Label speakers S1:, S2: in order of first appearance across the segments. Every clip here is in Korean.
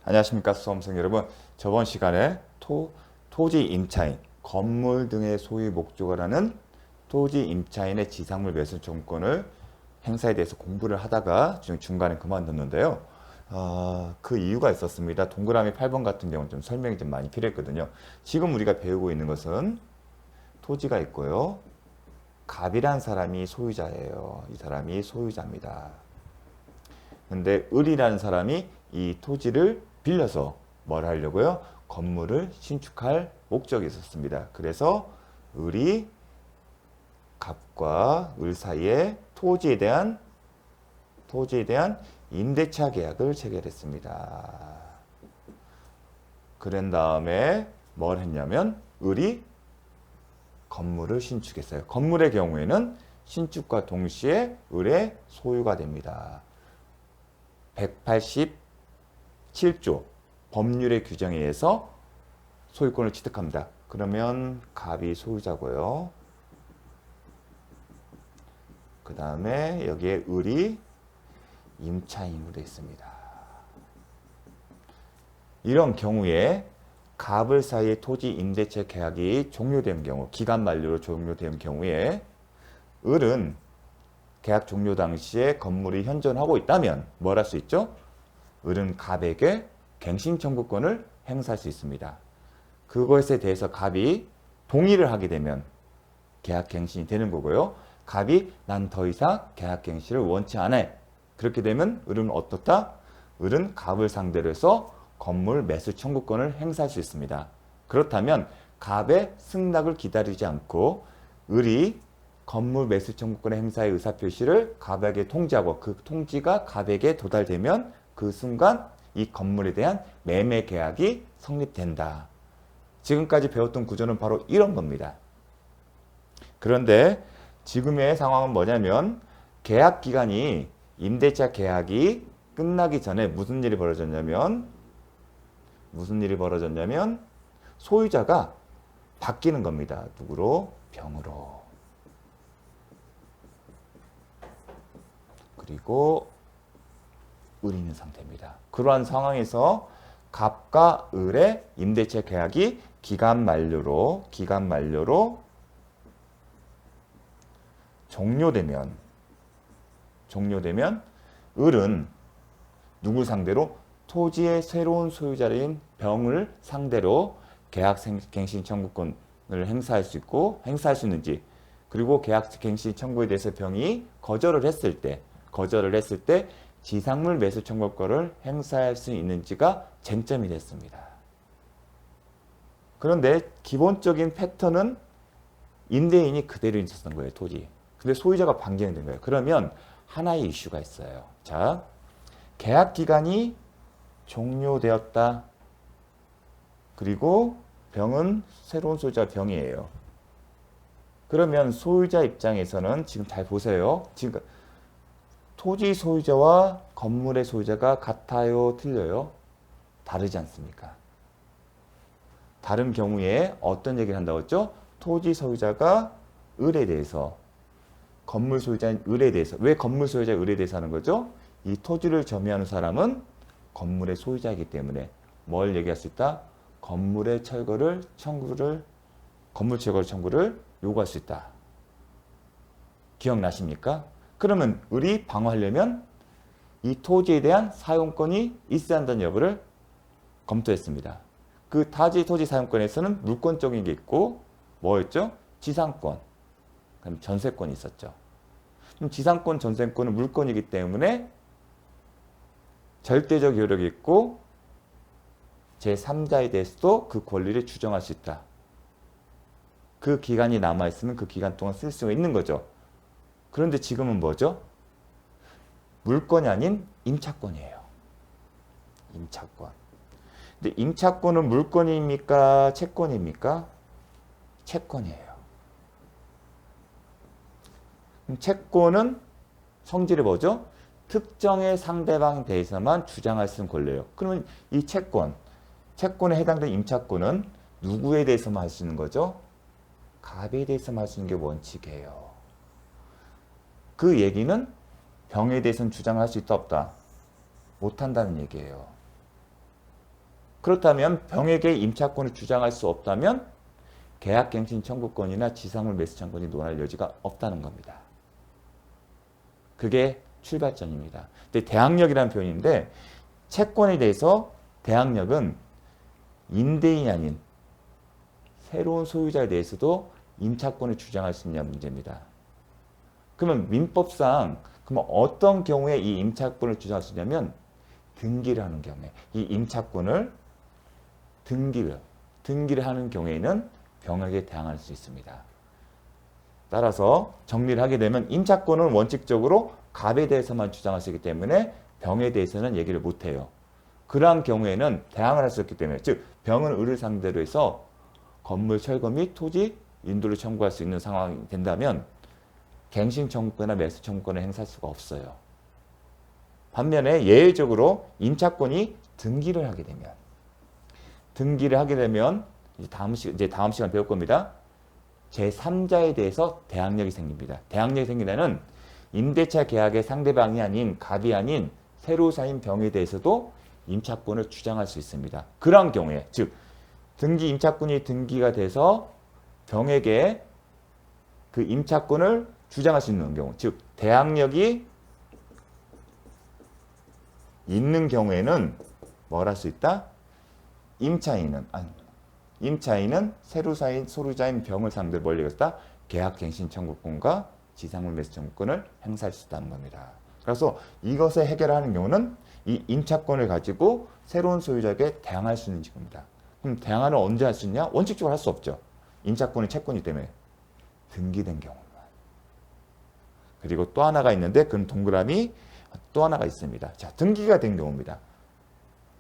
S1: 안녕하십니까 수험생 여러분. 저번 시간에 토지 임차인, 건물 등의 소유 목적을 하는 토지 임차인의 지상물 매수 청구권을 행사에 대해서 공부를 하다가 중간에 그만뒀는데요. 그 이유가 있었습니다. 동그라미 8번 같은 경우는 좀 설명이 좀 많이 필요했거든요. 지금 우리가 배우고 있는 것은 토지가 있고요. 갑이란 사람이 소유자예요. 이 사람이 소유자입니다. 근데 을이라는 사람이 이 토지를 빌려서 뭘 하려고요? 건물을 신축할 목적이 있었습니다. 그래서 을이 갑과 을 사이에 토지에 대한 임대차 계약을 체결했습니다. 그런 다음에 뭘 했냐면 을이 건물을 신축했어요. 건물의 경우에는 신축과 동시에 을의 소유가 됩니다. 187조 법률의 규정에 의해서 소유권을 취득합니다. 그러면 갑이 소유자고요. 그 다음에 여기에 을이 임차인으로 되어 있습니다. 이런 경우에 갑을 사이의 토지 임대차 계약이 종료된 경우, 기간 만료로 종료된 경우에 을은 계약 종료 당시에 건물이 현존하고 있다면 뭘 할 수 있죠? 을은 갑에게 갱신 청구권을 행사할 수 있습니다. 그것에 대해서 갑이 동의를 하게 되면 계약 갱신이 되는 거고요. 갑이 난 더 이상 계약 갱신을 원치 않아. 그렇게 되면 을은 어떻다? 을은 갑을 상대로 해서 건물 매수 청구권을 행사할 수 있습니다. 그렇다면 갑의 승낙을 기다리지 않고 을이 건물 매수 청구권의 행사의 의사표시를 갑에게 통지하고 그 통지가 갑에게 도달되면 그 순간 이 건물에 대한 매매 계약이 성립된다. 지금까지 배웠던 구조는 바로 이런 겁니다. 그런데 지금의 상황은 뭐냐면 계약 기간이 임대차 계약이 끝나기 전에 무슨 일이 벌어졌냐면 소유자가 바뀌는 겁니다. 누구로? 병으로. 그리고 을이 있는 상태입니다. 그러한 상황에서 갑과 을의 임대차 계약이 기간 만료로 종료되면 을은 누구 상대로? 토지의 새로운 소유자인 병을 상대로 계약 갱신 청구권을 행사할 수 있는지, 그리고 계약 갱신 청구에 대해서 병이 거절을 했을 때 지상물 매수 청구권을 행사할 수 있는지가 쟁점이 됐습니다. 그런데 기본적인 패턴은 임대인이 그대로 있었던 거예요, 토지. 근데 소유자가 변경된 거예요. 그러면 하나의 이슈가 있어요. 자, 계약 기간이 종료되었다. 그리고 병은 새로운 소유자 병이에요. 그러면 소유자 입장에서는 지금 잘 보세요. 지금 토지 소유자와 건물의 소유자가 같아요? 틀려요? 다르지 않습니까? 다른 경우에 어떤 얘기를 한다고 했죠? 토지 소유자가 을에 대해서, 건물 소유자인 을에 대해서. 왜 건물 소유자 을에 대해서 하는 거죠? 이 토지를 점유하는 사람은 건물의 소유자이기 때문에 뭘 얘기할 수 있다? 건물 철거를 청구를 요구할 수 있다. 기억나십니까? 그러면 을이 방어하려면 이 토지에 대한 사용권이 있어야 한다는 여부를 검토했습니다. 그 토지 사용권에서는 물권적인 게 있고 뭐였죠? 지상권, 그럼 전세권이 있었죠. 그럼 지상권, 전세권은 물권이기 때문에 절대적 효력이 있고 제3자에 대해서도 그 권리를 주장할 수 있다. 그 기간이 남아있으면 그 기간 동안 쓸 수가 있는 거죠. 그런데 지금은 뭐죠? 물권이 아닌 임차권이에요. 임차권. 근데 임차권은 물권입니까? 채권입니까? 채권이에요. 채권은 성질이 뭐죠? 특정의 상대방에 대해서만 주장할 수 있는 권리예요. 그러면 이 채권에 해당되는 임차권은 누구에 대해서만 할 수 있는 거죠? 갑에 대해서만 할 수 있는 게 원칙이에요. 그 얘기는 병에 대해서는 주장할 수 있다 없다? 못한다는 얘기예요. 그렇다면 병에게 임차권을 주장할 수 없다면 계약갱신 청구권이나 지상물 매수 청구권이 논할 여지가 없다는 겁니다. 그게 출발점입니다. 근데 대항력이라는 표현인데 채권에 대해서 대항력은 임대인이 아닌 새로운 소유자에 대해서도 임차권을 주장할 수 있냐 문제입니다. 그러면 민법상 그러면 어떤 경우에 이 임차권을 주장할 수 있냐면 등기를 하는 경우에 이 임차권을 등기를 하는 경우에는 병에게 대항할 수 있습니다. 따라서 정리를 하게 되면 임차권은 원칙적으로 갑에 대해서만 주장할 수 있기 때문에 병에 대해서는 얘기를 못해요. 그러한 경우에는 대항을 할 수 없기 때문에 즉 병은 을을 상대로 해서 건물 철거 및 토지 인도를 청구할 수 있는 상황이 된다면 갱신 청구권이나 매수 청구권을 행사할 수가 없어요. 반면에 예외적으로 임차권이 등기를 하게 되면 이제 다음 시간 배울 겁니다. 제3자에 대해서 대항력이 생깁니다. 대항력이 생기는 임대차 계약의 상대방이 아닌 갑이 아닌 새로 사인 병에 대해서도 임차권을 주장할 수 있습니다. 그러한 경우에 즉 임차권이 등기가 돼서 병에게 그 임차권을 주장할 수 있는 경우 즉 대항력이 있는 경우에는 뭘 할 수 있다? 임차인은 새로 사인 소유자인 병을 상대로 뭘 얘기했다? 계약갱신 청구권과 지상물 매수 청구권을 행사할 수 있다는 겁니다. 그래서 이것을 해결하는 경우는 이 임차권을 가지고 새로운 소유자에게 대항할 수 있는 직업입니다. 그럼 대항을 언제 할 수 있냐? 원칙적으로 할 수 없죠. 임차권이 채권이기 때문에 등기된 경우만. 그리고 또 하나가 있는데 그건 동그라미 또 하나가 있습니다. 자, 등기가 된 경우입니다.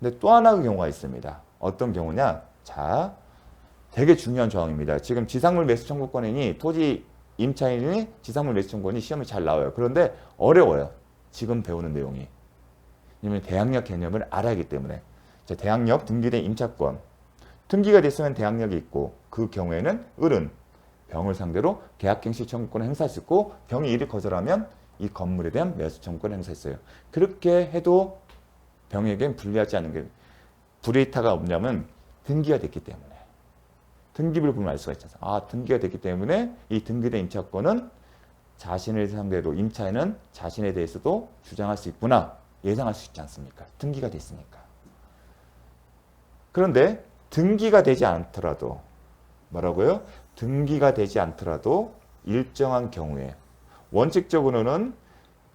S1: 근데 또 하나의 경우가 있습니다. 어떤 경우냐? 자, 되게 중요한 조항입니다. 지금 지상물 매수 청구권이니 토지 임차인이 지상물 매수 청구권이 시험에 잘 나와요. 그런데 어려워요. 지금 배우는 내용이. 왜냐면 대항력 개념을 알아야 하기 때문에. 자, 대항력 등기된 임차권. 등기가 됐으면 대항력이 있고 그 경우에는 을은 병을 상대로 계약갱신 청구권을 행사할 수 있고 병이 이를 거절하면 이 건물에 대한 매수 청구권을 행사했어요. 그렇게 해도 병에겐 불리하지 않은 게 불이익타가 없냐면 등기가 됐기 때문에. 등기부를 보면 알 수가 있잖아요. 아, 등기가 됐기 때문에 이 등기된 임차권은 자신을 상대로 임차인은 자신에 대해서도 주장할 수 있구나 예상할 수 있지 않습니까? 등기가 됐으니까. 그런데 등기가 되지 않더라도 뭐라고요? 등기가 되지 않더라도 일정한 경우에 원칙적으로는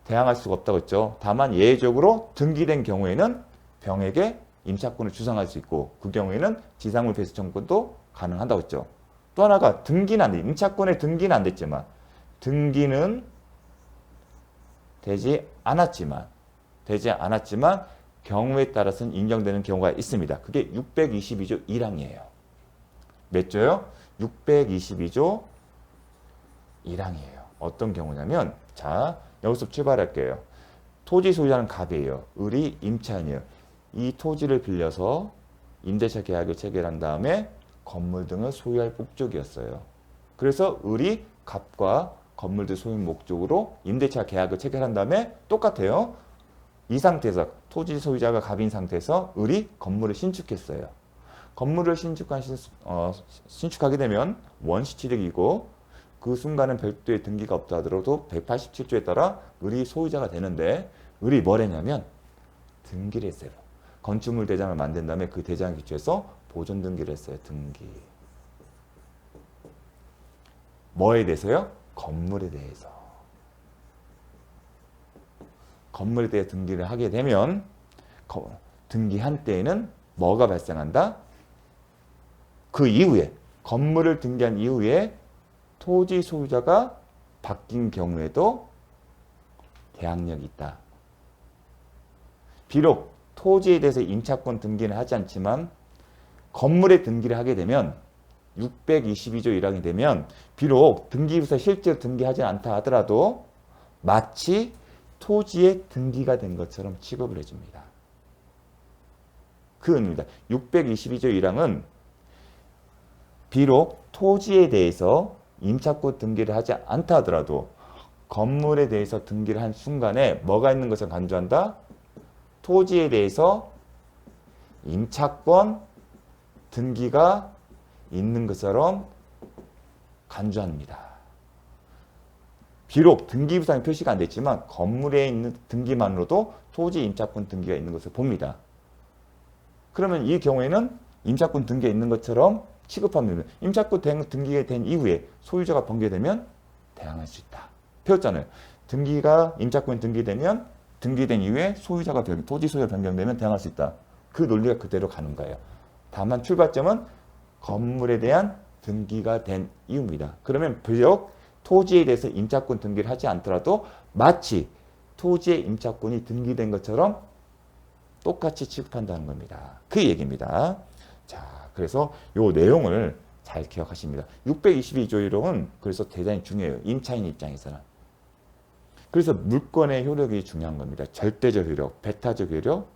S1: 대항할 수가 없다고 했죠. 다만 예외적으로 등기된 경우에는 병에게 임차권을 주장할 수 있고 그 경우에는 지상물 배수 청구권도 가능하다고 했죠. 또 하나가 등기는 안 돼. 임차권의 등기는 안 됐지만 등기는 되지 않았지만 경우에 따라서는 인정되는 경우가 있습니다. 그게 622조 1항이에요. 몇 조요? 622조 1항이에요. 어떤 경우냐면 자, 여기서 출발할게요. 토지 소유자는 갑이에요. 을이 임차인이에요. 이 토지를 빌려서 임대차 계약을 체결한 다음에 건물 등을 소유할 목적이었어요. 그래서 을이 갑과 건물들 소유 목적으로 임대차 계약을 체결한 다음에 똑같아요. 이 상태에서 토지 소유자가 갑인 상태에서 을이 건물을 신축했어요. 건물을 신축하게 되면 원시취득이고 그 순간은 별도의 등기가 없다 하더라도 187조에 따라 을이 소유자가 되는데 을이 뭘 했냐면 등기를 했어요. 건축물 대장을 만든 다음에 그 대장에 기초해서 보존 등기를 했어요. 등기. 뭐에 대해서요? 건물에 대해서. 건물에 대해 등기를 하게 되면 등기한 때에는 뭐가 발생한다? 그 이후에 건물을 등기한 이후에 토지 소유자가 바뀐 경우에도 대항력이 있다. 비록 토지에 대해서 임차권 등기는 하지 않지만 건물에 등기를 하게 되면 622조 1항이 되면 비록 등기부서 실제로 등기하지 않다 하더라도 마치 토지에 등기가 된 것처럼 취급을 해줍니다. 그 의미입니다. 622조 1항은 비록 토지에 대해서 임차권 등기를 하지 않다 하더라도 건물에 대해서 등기를 한 순간에 뭐가 있는 것을 간주한다? 토지에 대해서 임차권 등기가 있는 것처럼 간주합니다. 비록 등기부상에 표시가 안 됐지만 건물에 있는 등기만으로도 토지 임차권 등기가 있는 것을 봅니다. 그러면 이 경우에는 임차권 등기가 있는 것처럼 취급하면 임차권 등기가 된 이후에 소유자가 변경되면 대항할 수 있다. 배웠잖아요. 등기가 임차권이 등기되면 등기된 이후에 소유자가 토지 소유가 변경되면 대항할 수 있다. 그 논리가 그대로 가는 거예요. 다만 출발점은 건물에 대한 등기가 된 이유입니다. 그러면 비록 토지에 대해서 임차권 등기를 하지 않더라도 마치 토지의 임차권이 등기된 것처럼 똑같이 취급한다는 겁니다. 그 얘기입니다. 자, 그래서 요 내용을 잘 기억하십니다. 622조 1호는 그래서 대단히 중요해요. 임차인 입장에서는. 그래서 물권의 효력이 중요한 겁니다. 절대적 효력, 배타적 효력,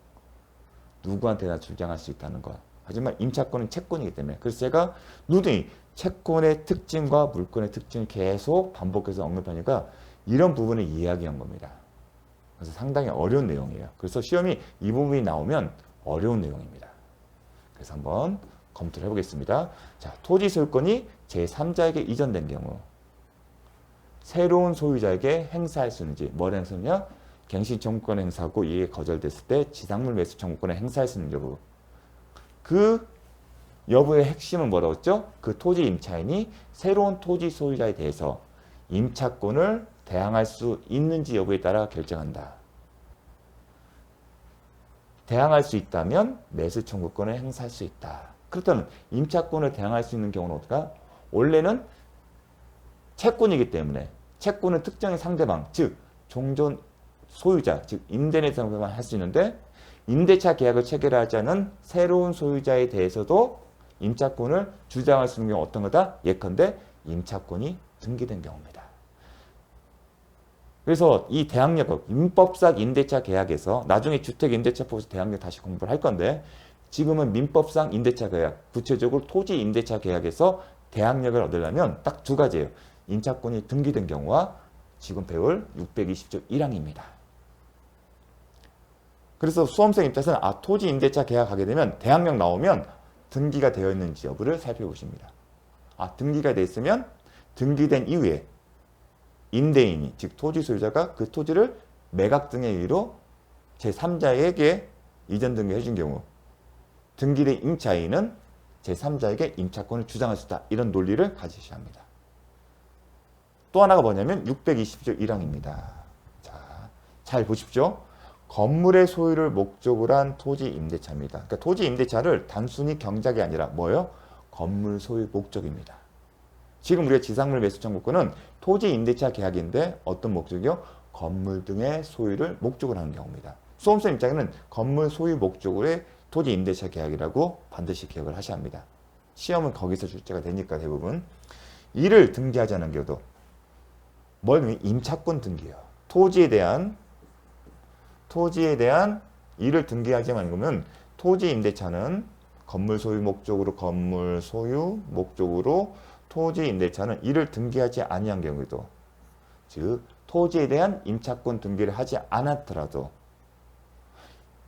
S1: 누구한테나 주장할 수 있다는 것. 하지만 임차권은 채권이기 때문에. 그래서 제가 누누이 채권의 특징과 물권의 특징을 계속 반복해서 언급하니까 이런 부분을 이야기한 겁니다. 그래서 상당히 어려운 내용이에요. 그래서 시험이 이 부분이 나오면 어려운 내용입니다. 그래서 한번 검토를 해보겠습니다. 자, 토지 소유권이 제3자에게 이전된 경우 새로운 소유자에게 행사할 수 있는지 뭐를 행사하느냐? 갱신 청구권을 행사하고 이게 거절됐을 때 지상물 매수 청구권을 행사할 수 있는 여부. 그 여부의 핵심은 뭐라고 했죠? 그 토지 임차인이 새로운 토지 소유자에 대해서 임차권을 대항할 수 있는지 여부에 따라 결정한다. 대항할 수 있다면 매수 청구권을 행사할 수 있다. 그렇다면 임차권을 대항할 수 있는 경우는 어떨까? 원래는 채권이기 때문에 채권은 특정의 상대방, 즉 종전 소유자, 즉 임대인 상대만 할 수 있는데 임대차 계약을 체결하지 않은 새로운 소유자에 대해서도 임차권을 주장할 수 있는 경우 어떤 거다? 예컨대 임차권이 등기된 경우입니다. 그래서 이 대항력, 민법상 임대차 계약에서 나중에 주택임대차법에서 대항력 다시 공부를 할 건데 지금은 민법상 임대차 계약, 구체적으로 토지 임대차 계약에서 대항력을 얻으려면 딱 두 가지예요. 임차권이 등기된 경우와 지금 배울 620조 1항입니다. 그래서 수험생 입장에서는 토지 임대차 계약하게 되면 대항력 나오면 등기가 되어 있는지 여부를 살펴보십니다. 등기가 되어 있으면 등기된 이후에 임대인이 즉 토지 소유자가 그 토지를 매각 등의 이유로 제3자에게 이전 등기해 준 경우 등기된 임차인은 제3자에게 임차권을 주장할 수 있다. 이런 논리를 가지셔야 합니다. 또 하나가 뭐냐면 620조 1항입니다. 자, 잘 보십시오. 건물의 소유를 목적으로 한 토지 임대차입니다. 그러니까 토지 임대차를 단순히 경작이 아니라 뭐예요? 건물 소유 목적입니다. 지금 우리가 지상물 매수 청구권은 토지 임대차 계약인데 어떤 목적이요? 건물 등의 소유를 목적으로 하는 경우입니다. 수험생 입장에는 건물 소유 목적으로의 토지 임대차 계약이라고 반드시 기억을 하셔야 합니다. 시험은 거기서 출제가 되니까 대부분. 이를 등기하지 않은 경우도 뭘 임차권 등기예요. 토지에 대한 이를 등기하지 않은 거면 토지 임대차는 건물 소유 목적으로 토지 임대차는 이를 등기하지 아니한 경우에도 즉 토지에 대한 임차권 등기를 하지 않았더라도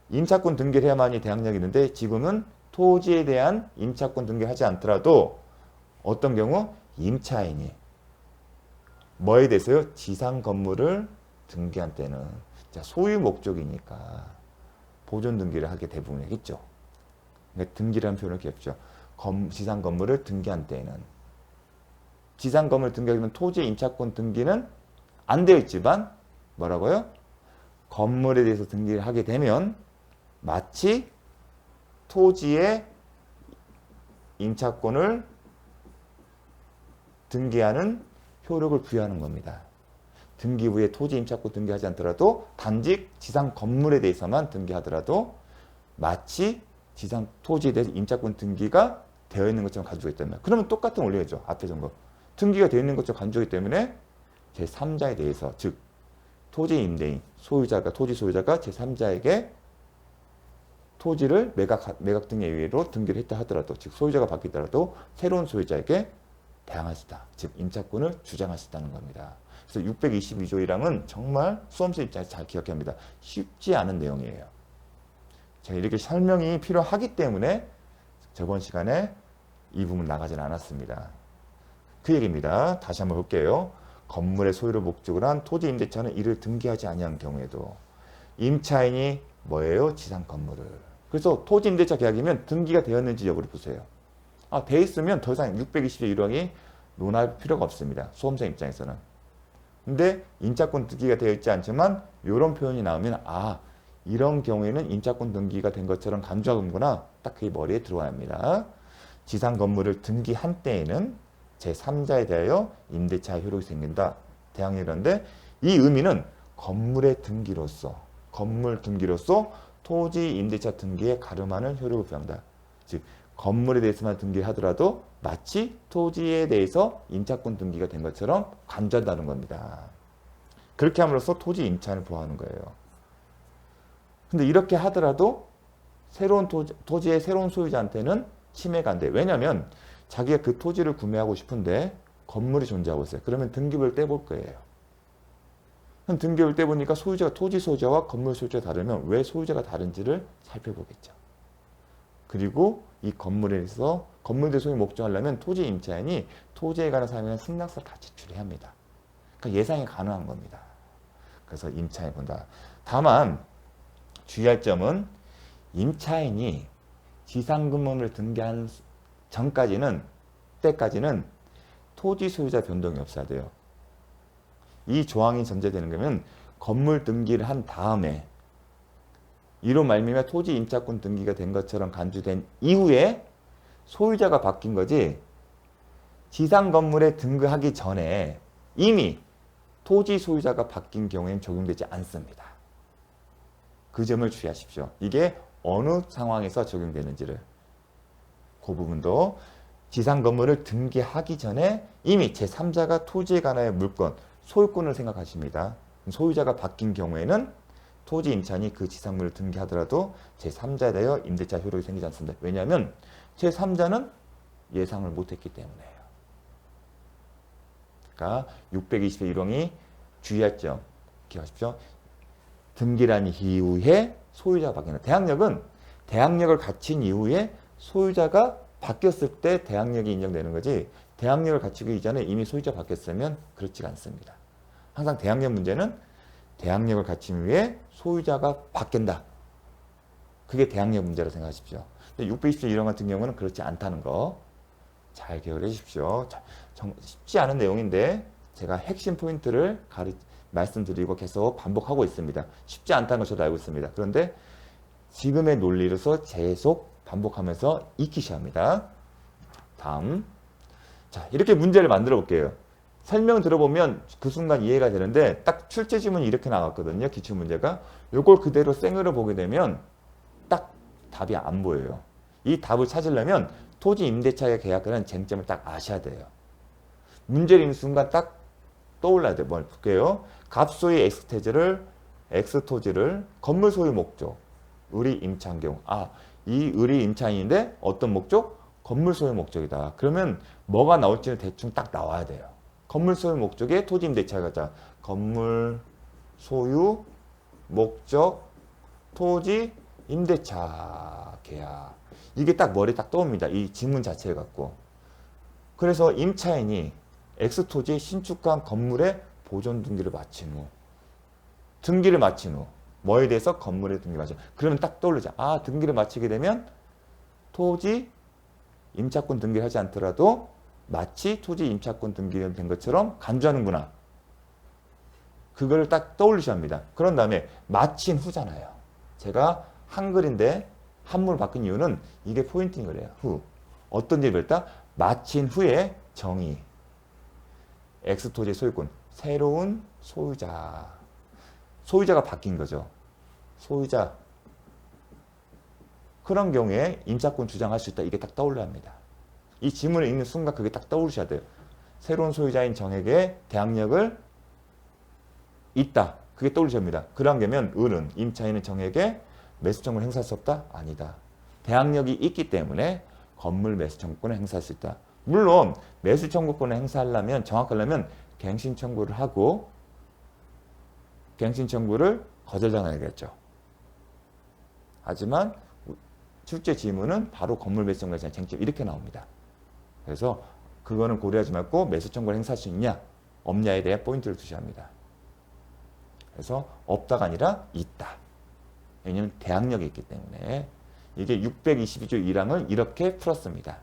S1: 임차권 등기를 해야만이 대항력이 있는데 지금은 토지에 대한 임차권 등기를 하지 않더라도 어떤 경우 임차인이 뭐에 대해서요? 지상 건물을 등기한 때는 소유 목적이니까 보존 등기를 하게 대부분 하겠죠. 그러니까 등기라는 표현을 기억하십시오. 지상 건물을 등기한 때에는 지상 건물 등기하면 토지의 임차권 등기는 안 되어 있지만 뭐라고요? 건물에 대해서 등기를 하게 되면 마치 토지의 임차권을 등기하는 효력을 부여하는 겁니다. 등기 후에 토지 임차권 등기하지 않더라도 단지 지상 건물에 대해서만 등기하더라도 마치 지상 토지에 대해서 임차권 등기가 되어 있는 것처럼 가지고 있다면 그러면 똑같은 원리죠. 앞에 전거 등기가 되어 있는 것처럼 가지고 있기 때문에 제3자에 대해서 즉 토지 임대인 토지 소유자가 제3자에게 토지를 매각 등의 의뢰로 등기를 했다 하더라도 즉 소유자가 바뀌더라도 새로운 소유자에게 대항할 수 있다. 즉 임차권을 주장할 수 있다는 겁니다. 그래서 622조 1항은 정말 수험생 입장에서 잘 기억해야 합니다. 쉽지 않은 내용이에요. 제가 이렇게 설명이 필요하기 때문에 저번 시간에 이 부분 나가진 않았습니다. 그 얘기입니다. 다시 한번 볼게요. 건물의 소유를 목적으로 한 토지 임대차는 이를 등기하지 아니한 경우에도 임차인이 뭐예요? 지상 건물을. 그래서 토지 임대차 계약이면 등기가 되었는지 여부를 보세요. 돼 있으면 더 이상 620조 1항이 논할 필요가 없습니다. 소험자 입장에서는. 근데 임차권 등기가 되어 있지 않지만 이런 표현이 나오면 이런 경우에는 임차권 등기가 된 것처럼 간주하는구나. 딱 그게 머리에 들어와야 합니다. 지상 건물을 등기한 때에는 제3자에 대하여 임대차 효력이 생긴다. 대항력인데 이 의미는 건물의 등기로서 토지 임대차 등기에 가름하는 효력을 부여한다. 즉 건물에 대해서만 등기하더라도 마치 토지에 대해서 임차권 등기가 된 것처럼 간주한다는 겁니다. 그렇게 함으로써 토지 임차인을 보호하는 거예요. 근데 이렇게 하더라도 새로운 토지의 새로운 소유자한테는 침해가 안 돼. 왜냐하면 자기가 그 토지를 구매하고 싶은데 건물이 존재하고 있어요. 그러면 등기부를 떼볼 거예요. 그럼 등기부를 떼보니까 토지 소유자와 건물 소유자가 다르면 왜 소유자가 다른지를 살펴보겠죠. 그리고 이 건물에서 건물대 소유 목적하려면 토지 임차인이 토지에 관한 사항에 승낙서를 다 제출해야 합니다. 그러니까 예상이 가능한 겁니다. 그래서 임차인이 본다. 다만 주의할 점은 임차인이 지상건물을 등기한 때까지는 토지 소유자 변동이 없어야 돼요. 이 조항이 전제되는 거면 건물 등기를 한 다음에 이로 말미암아 토지 임차권 등기가 된 것처럼 간주된 이후에 소유자가 바뀐 거지 지상 건물에 등기하기 전에 이미 토지 소유자가 바뀐 경우에는 적용되지 않습니다. 그 점을 주의하십시오. 이게 어느 상황에서 적용되는지를. 그 부분도 지상 건물을 등기하기 전에 이미 제3자가 토지에 관하여 물권, 소유권을 생각하십니다. 소유자가 바뀐 경우에는 토지 임차인이 그 지상물을 등기하더라도 제3자에 대하여 임대차 효력이 생기지 않습니다. 왜냐하면 제3자는 예상을 못했기 때문에요. 그러니까 620의 1항이 주의할 점 기억하십시오. 등기란 이후에 소유자가 바뀌는 대항력을 갖춘 이후에 소유자가 바뀌었을 때 대항력이 인정되는 거지 대항력을 갖추기 이전에 이미 소유자가 바뀌었으면 그렇지가 않습니다. 항상 대항력 문제는 대항력을 갖춘 후에 소유자가 바뀐다. 그게 대항력 문제라고 생각하십시오. 근데 620조 1항 같은 경우는 그렇지 않다는 거 잘 기억을 해주십시오. 쉽지 않은 내용인데 제가 핵심 포인트를 말씀드리고 계속 반복하고 있습니다. 쉽지 않다는 걸 저도 알고 있습니다. 그런데 지금의 논리로서 계속 반복하면서 익히셔야 합니다. 다음. 자, 이렇게 문제를 만들어 볼게요. 설명 들어보면 그 순간 이해가 되는데 딱 출제 지문이 이렇게 나왔거든요. 기출문제가. 요걸 그대로 생으로 보게 되면 딱 답이 안 보여요. 이 답을 찾으려면 토지 임대차 계약과는 쟁점을 딱 아셔야 돼요. 문제를 읽는 순간 딱 떠올라야 돼요. 뭘 볼게요. 갑소의 X토지를 건물 소유 목적, 의리 임차한 경우. 이 의리 임차인인데 어떤 목적? 건물 소유 목적이다. 그러면 뭐가 나올지는 대충 딱 나와야 돼요. 건물 소유 목적에 토지 임대차 가자. 건물 소유 목적 토지 임대차 계약. 이게 딱 머리에 딱 떠옵니다. 이 지문 자체를 갖고. 그래서 임차인이 X토지 신축한 건물의 보존 등기를 마친 후 뭐에 대해서 건물의 등기 마친 그러면 딱 떠오르죠. 등기를 마치게 되면 토지 임차권 등기를 하지 않더라도 마치 토지 임차권 등기가 된 것처럼 간주하는구나. 그걸 딱 떠올리셔야 합니다. 그런 다음에 마친 후잖아요. 제가 한글인데 한문을 바꾼 이유는 이게 포인트인 거래요. 후. 어떤 일을 했다? 마친 후에 정의. X토지 소유권. 새로운 소유자가 바뀐 거죠. 소유자. 그런 경우에 임차권 주장할 수 있다. 이게 딱 떠올려야 합니다. 이 지문을 읽는 순간 그게 딱 떠오르셔야 돼요. 새로운 소유자인 정에게 대항력을 있다. 그게 떠올리셔야 합니다. 그런 경우면 을은 임차인은 정에게 매수 청구를 행사할 수 없다? 아니다. 대항력이 있기 때문에 건물 매수 청구권을 행사할 수 있다. 물론 매수 청구권을 행사하려면 정확하려면 갱신 청구를 하고 갱신 청구를 거절당해야겠죠. 하지만 출제 지문은 바로 건물 매수 청구에 대한 쟁점 이렇게 나옵니다. 그래서 그거는 고려하지 말고 매수 청구를 행사할 수 있냐 없냐에 대해 포인트를 두셔야 합니다. 그래서 없다가 아니라 있다. 왜냐하면 대항력이 있기 때문에 이게 622조 1항을 이렇게 풀었습니다.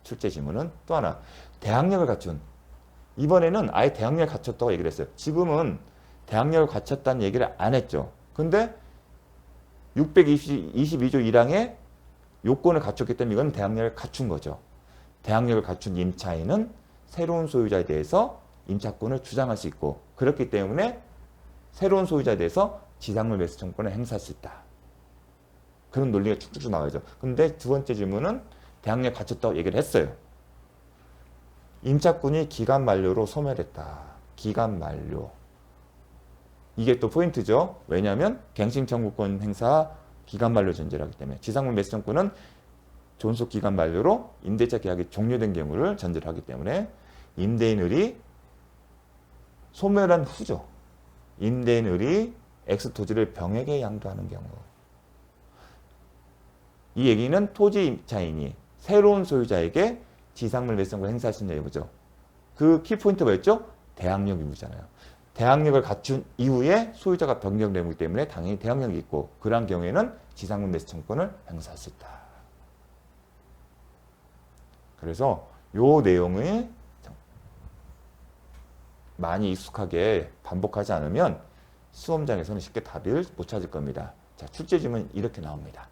S1: 출제 지문은 또 하나 대항력을 갖춘 이번에는 아예 대항력을 갖췄다고 얘기를 했어요. 지금은 대항력을 갖췄다는 얘기를 안 했죠. 근데 622조 1항에 요건을 갖췄기 때문에 이건 대항력을 갖춘 거죠. 대항력을 갖춘 임차인은 새로운 소유자에 대해서 임차권을 주장할 수 있고 그렇기 때문에 새로운 소유자에 대해서 지상물 매수 청구권을 행사할 수 있다. 그런 논리가 쭉쭉 나와야죠. 근데 두 번째 질문은 대항력 갖췄다고 얘기를 했어요. 임차권이 기간 만료로 소멸했다. 기간 만료. 이게 또 포인트죠. 왜냐하면 갱신 청구권 행사 기간 만료 전제를 하기 때문에 지상물 매수 청구권은 존속 기간 만료로 임대차 계약이 종료된 경우를 전제로 하기 때문에 임대인을이 소멸한 후죠. 임대인을이 X토지를 병에게 양도하는 경우. 이 얘기는 토지 임차인이 새로운 소유자에게 지상물 매수 청구를 행사할 수 있는 여부죠. 그 키포인트 뭐였죠? 대항력 의무잖아요. 대항력을 갖춘 이후에 소유자가 변경되기 때문에 당연히 대항력이 있고 그러한 경우에는 지상물 매수 청구권을 행사할 수 있다. 그래서 요 내용을 많이 익숙하게 반복하지 않으면 시험장에서는 쉽게 답을 못 찾을 겁니다. 자, 출제 질문 이렇게 나옵니다.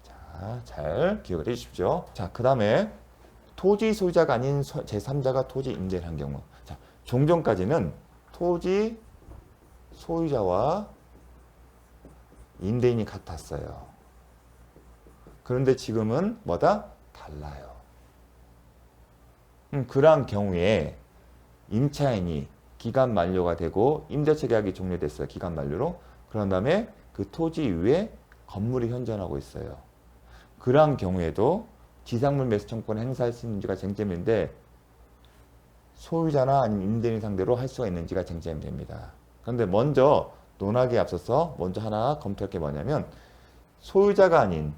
S1: 자, 잘 기억을 해 주십시오. 자, 그 다음에 토지 소유자가 아닌 제3자가 토지 임대를 한 경우. 자, 종전까지는 토지 소유자와 임대인이 같았어요. 그런데 지금은 뭐다? 달라요. 그러한 경우에 임차인이 기간 만료가 되고 임대차 계약이 종료됐어요. 기간 만료로. 그런 다음에 그 토지 위에 건물이 현존하고 있어요. 그러한 경우에도 지상물 매수 청구권을 행사할 수 있는지가 쟁점인데 소유자나 아니면 임대인 상대로 할 수가 있는지가 쟁점이 됩니다. 그런데 먼저 논하기에 앞서서 먼저 하나 검토할 게 뭐냐면 소유자가 아닌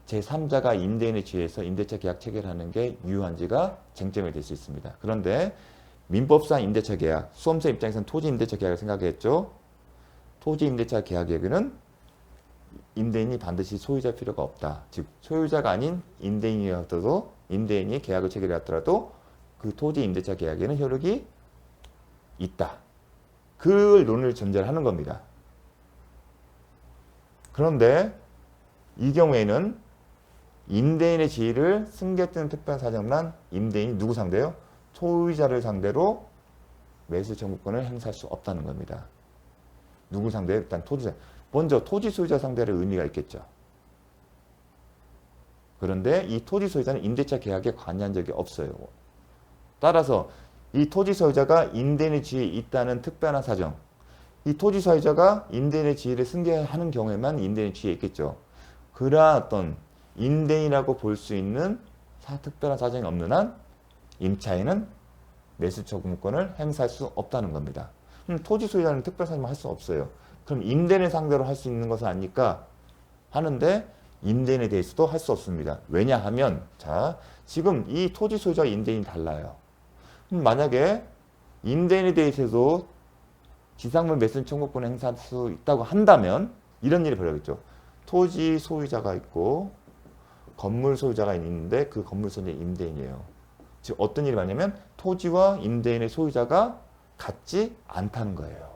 S1: 제3자가 임대인에 취해서 임대차 계약 체결하는 게 유효한지가 쟁점이 될 수 있습니다. 그런데 민법상 임대차 계약, 수험생 입장에서는 토지 임대차 계약을 생각했죠. 토지 임대차 계약에는 임대인이 반드시 소유자일 필요가 없다. 즉 소유자가 아닌 임대인이었더라도 임대인이 계약을 체결했더라도 그 토지 임대차 계약에는 효력이 있다. 그 논을 전제를 하는 겁니다. 그런데 이 경우에는 임대인의 지위를 승계되는 특별한 사정은 난 임대인이 누구 상대요? 소유자를 상대로 매수 청구권을 행사할 수 없다는 겁니다. 누구 상대요? 일단 토지자. 먼저 토지 소유자 상대로 의미가 있겠죠. 그런데 이 토지 소유자는 임대차 계약에 관여한 적이 없어요. 따라서 이 토지 소유자가 임대인의 지위에 있다는 특별한 사정. 이 토지 소유자가 임대인의 지위를 승계하는 경우에만 임대인의 지위에 있겠죠. 그러한 어떤 임대인이라고 볼 수 있는 특별한 사정이 없는 한 임차인은 매수 청구권을 행사할 수 없다는 겁니다. 토지 소유자는 특별 사정을 할 수 없어요. 그럼 임대인을 상대로 할 수 있는 것은 아니까 하는데 임대인에 대해서도 할 수 없습니다. 왜냐하면 자 지금 이 토지 소유자와 임대인이 달라요. 만약에 임대인에 대해서도 지상물 매수 청구권 행사할 수 있다고 한다면 이런 일이 벌어졌죠. 토지 소유자가 있고 건물 소유자가 있는데 그 건물 소유자 임대인이에요. 즉 어떤 일이 많냐면 토지와 임대인의 소유자가 같지 않다는 거예요.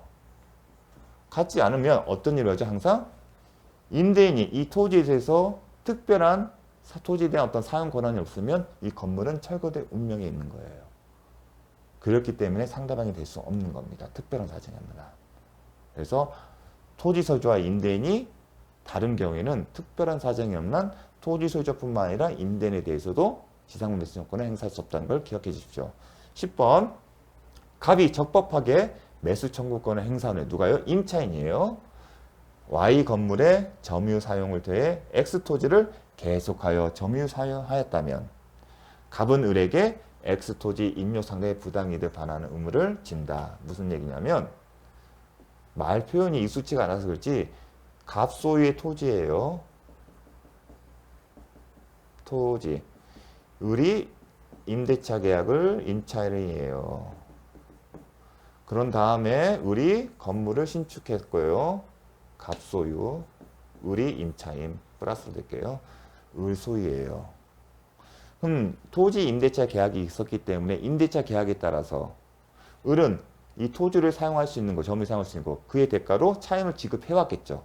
S1: 같지 않으면 어떤 일을 하죠? 항상 임대인이 이 토지에 대해서 특별한 토지에 대한 어떤 사용 권한이 없으면 이 건물은 철거될 운명에 있는 거예요. 그렇기 때문에 상대방이 될 수 없는 겁니다. 특별한 사정이 없는 한. 그래서 토지 소유자와 임대인이 다른 경우에는 특별한 사정이 없는 한 토지 소유자뿐만 아니라 임대인에 대해서도 지상물 매수 청구권을 행사할 수 없다는 걸 기억해 주십시오. 10번 갑이 적법하게 매수 청구권을 행사하는 누가요? 임차인이에요. Y 건물의 점유 사용을 대해 X 토지를 계속하여 점유 사용하였다면 갑은 을에게 X 토지 임료 상대의 부당이득을 반환하는 의무를 진다. 무슨 얘기냐면 말 표현이 익숙치가 않아서 그렇지 갑소유의 토지예요. 토지. 을이 임대차 계약을 임차인이에요. 그런 다음에 을이 건물을 신축했고요. 갑소유. 을이 임차인. 플러스로 될게요. 을 소유예요. 그럼 토지 임대차 계약이 있었기 때문에 임대차 계약에 따라서 을은 이 토지를 사용할 수 있는 거, 점유를 사용할 수 있는 거, 그의 대가로 차임을 지급해왔겠죠.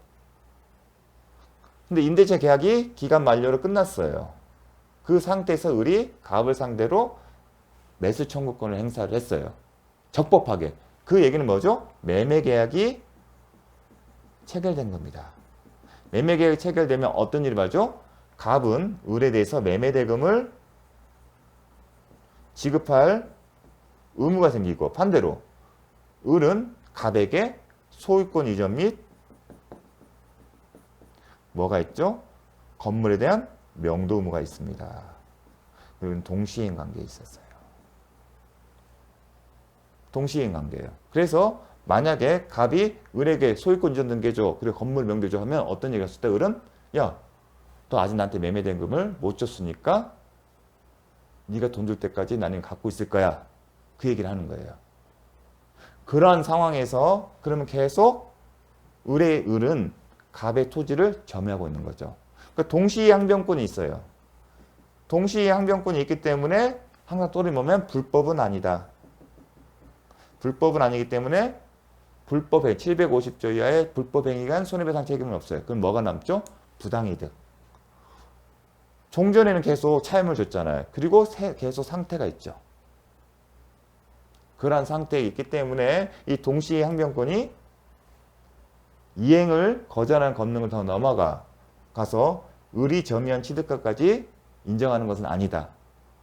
S1: 근데 임대차 계약이 기간 만료로 끝났어요. 그 상태에서 을이 갑을 상대로 매수 청구권을 행사를 했어요. 적법하게. 그 얘기는 뭐죠? 매매 계약이 체결된 겁니다. 매매 계약이 체결되면 어떤 일이 벌어져? 갑은 을에 대해서 매매 대금을 지급할 의무가 생기고, 반대로 을은 갑에게 소유권 이전 및 뭐가 있죠? 건물에 대한 명도 의무가 있습니다. 그리고 동시행 관계에 있었어요. 동시행 관계예요. 그래서 만약에 갑이 을에게 소유권 이전 등기줘, 그리고 건물 명도줘 하면 어떤 얘기가 했을 때 을은 야, 너 아직 나한테 매매대금을 못 줬으니까 네가 돈 줄 때까지 나는 갖고 있을 거야. 그 얘기를 하는 거예요. 그러한 상황에서 그러면 계속 을은 갑의 토지를 점유하고 있는 거죠. 그러니까 동시에 항변권이 있어요. 동시에 항변권이 있기 때문에 항상 또리 보면 불법은 아니다. 불법은 아니기 때문에 불법행 750조 이하의 불법행위에 간 손해배상 책임은 없어요. 그럼 뭐가 남죠? 부당이득. 종전에는 계속 차임을 줬잖아요. 그리고 계속 상태가 있죠. 그러한 상태에 있기 때문에 이 동시에 항변권이 이행을 거절하는 권능을 더 넘어가서 을이 점유한 취득가까지 인정하는 것은 아니다.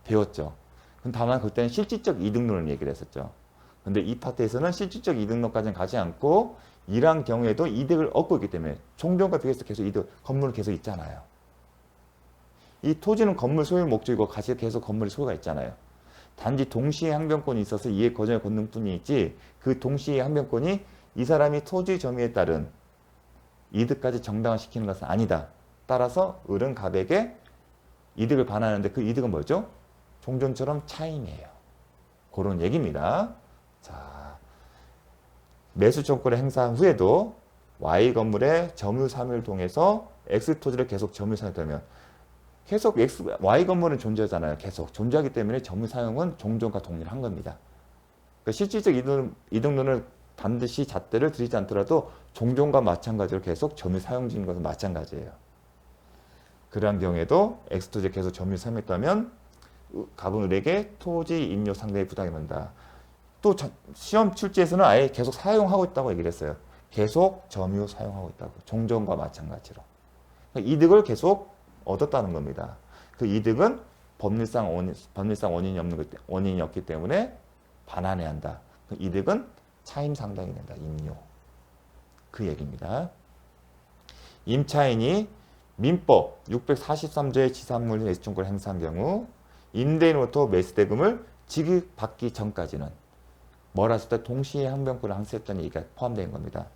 S1: 배웠죠. 다만 그때는 실질적 이득론을 얘기를 했었죠. 근데 이 파트에서는 실질적 이득론까지는 가지 않고 이러한 경우에도 이득을 얻고 있기 때문에 종전과 비교해서 계속 이득, 건물은 계속 있잖아요. 이 토지는 건물 소유 목적이고 계속 건물이 소유가 있잖아요. 단지 동시에 항변권이 있어서 이해 거절의 권능뿐이 있지 그 동시에 항변권이 이 사람이 토지 점유에 따른 이득까지 정당화시키는 것은 아니다. 따라서 을은 갑에게 이득을 반하는데 그 이득은 뭐죠? 종전처럼 차임이에요. 그런 얘기입니다. 자, 매수 청구를 행사한 후에도 Y 건물의 점유 사유를 통해서 X 토지를 계속 점유 사유하면 계속 Y 건물은 존재하잖아요. 계속 존재하기 때문에 점유 사용은 종전과 동일한 겁니다. 그러니까 실질적 이득론을 반드시 잣대를 들이지 않더라도 종전과 마찬가지로 계속 점유 사용 중인 것은 마찬가지예요. 그러한 경우에도 X토지에 계속 점유 사용했다면 갑은 을에게 토지 임료 상대의 부당이 된다. 또 시험 출제에서는 아예 계속 사용하고 있다고 얘기를 했어요. 계속 점유 사용하고 있다고. 종전과 마찬가지로. 그러니까 이득을 계속 얻었다는 겁니다. 그 이득은 법률상 원인이 없기 때문에 반환해야 한다. 그 이득은 차임 상당이 된다. 임료. 그 얘기입니다. 임차인이 민법 643조의 지산물 매수청구를 행사한 경우 임대인으로부터 매수대금을 지급받기 전까지는 뭐라 했을 때 동시에 항변권을 항수했다는 얘기가 포함된 겁니다.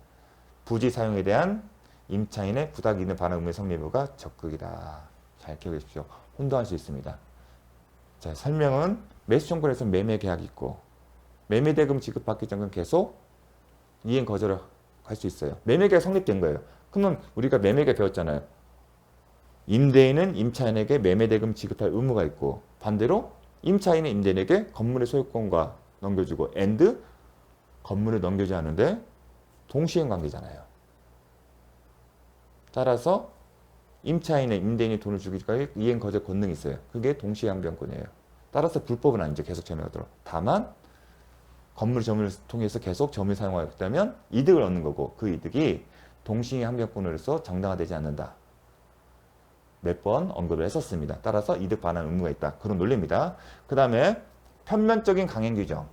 S1: 부지 사용에 대한 임차인의 부당 이득 반환 의무의 성립 여부가 적극이다. 잘 기억해 주십시오. 혼동할 수 있습니다. 자, 설명은 매수 청구를 해서 매매 계약이 있고 매매 대금 지급받기 전까지 계속 이행 거절을 할 수 있어요. 매매 계약 성립된 거예요. 그러면 우리가 매매 계약 배웠잖아요. 임대인은 임차인에게 매매 대금 지급할 의무가 있고 반대로 임차인은 임대인에게 건물의 소유권과 넘겨주고 건물을 넘겨줘야 하는데 동시행 관계잖아요. 따라서 임차인의 임대인이 돈을 주기까지 이행 거절 권능이 있어요. 그게 동시항변권이에요. 따라서 불법은 아니죠. 계속 점유하도록. 다만 건물 점유를 통해서 계속 점유 사용하고 있다면 이득을 얻는 거고 그 이득이 동시항변권으로서 정당화되지 않는다. 몇 번 언급을 했었습니다. 따라서 이득 반환 의무가 있다. 그런 논리입니다. 그 다음에 편면적인 강행 규정.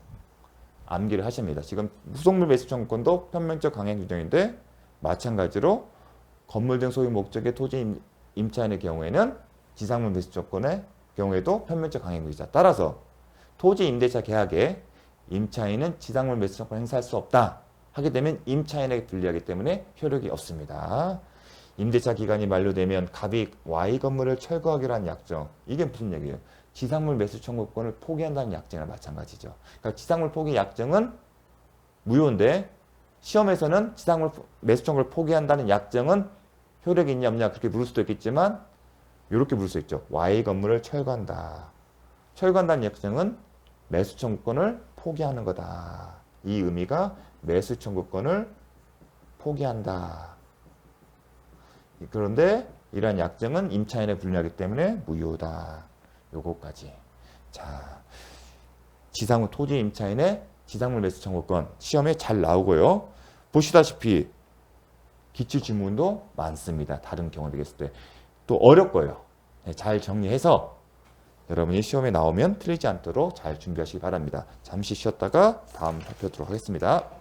S1: 암기를 하십니다. 지금 후속물 매수 청구권도 편면적 강행 규정인데 마찬가지로 건물 등 소유 목적의 토지 임차인의 경우에는 지상물 매수 조건의 경우에도 편면적 강행 규정. 따라서 토지 임대차 계약에 임차인은 지상물 매수 조건을 행사할 수 없다. 하게 되면 임차인에게 불리하기 때문에 효력이 없습니다. 임대차 기간이 만료되면 갑이 Y 건물을 철거하기로 한 약정. 이게 무슨 얘기예요? 지상물 매수 청구권을 포기한다는 약정이랑 마찬가지죠. 그러니까 지상물 포기 약정은 무효인데 시험에서는 지상물 매수 청구를 포기한다는 약정은 효력이 있냐 없냐 그렇게 물을 수도 있겠지만 이렇게 물을 수 있죠. Y 건물을 철거한다. 철거한다는 약정은 매수 청구권을 포기하는 거다. 이 의미가 매수 청구권을 포기한다. 그런데 이러한 약정은 임차인에 불리하기 때문에 무효다. 요거까지. 자, 지상물 토지 임차인의 지상물 매수 청구권 시험에 잘 나오고요. 보시다시피 기출 지문도 많습니다. 다른 경우 되겠을 때. 또 어렵고요. 잘 정리해서 여러분이 시험에 나오면 틀리지 않도록 잘 준비하시기 바랍니다. 잠시 쉬었다가 다음 살펴보도록 하겠습니다.